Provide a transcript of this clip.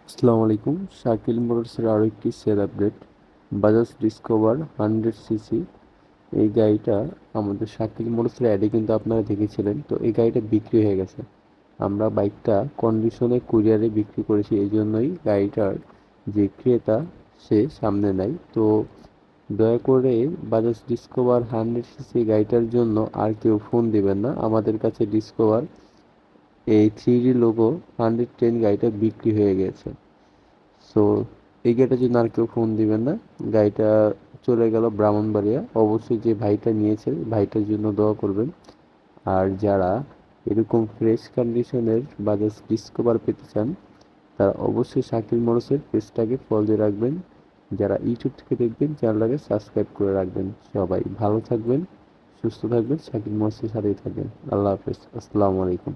আসসালামু আলাইকুম। শাকিল মোটরসের আরও একটি sell update. Bajaj discover 100 CC এই গাড়িটা আমাদের শাকিল মোটরসের অ্যাডে কিন্তু আপনারা দেখেছিলেন। তো এই গাড়িটা বিক্রি হয়ে গেছে। আমরা বাইকটা কন্ডিশনে কুরিয়ারে বিক্রি করেছি, এই জন্যই গাড়িটার যে ক্রেতা সে সামনে নাই। তো দয়া করে বাজাজ ডিসকভার 100 সিসি গাড়িটার জন্য আর কেউ ফোন দিবেন না। আমাদের কাছে ডিসকভার এই 3D লোগো 110 গাড়িটা বিক্রি হয়ে গেছে। সো এই গাড়িটার জন্য আর কেউ ফোন দিবেন না। গাড়িটা চলে গেল ব্রাহ্মণবাড়িয়া। অবশ্যই যে ভাইটা নিয়েছে ভাইটার জন্য দোয়া করবেন। আর যারা এরকম ফ্রেশ কন্ডিশনের বাজাজ ডিসকভার পেতে চান তারা অবশ্যই শাকিল মোটরসের পেজটাকে ফলো দিয়ে রাখবেন। যারা ইউটিউব থেকে দেখবেন চ্যানেলটাকে সাবস্ক্রাইব করে রাখবেন। সবাই ভালো থাকবেন, সুস্থ থাকবেন, শাকিল মোটরসের সাথেই থাকবেন। আল্লাহ হাফেজ, আসসালামু আলাইকুম।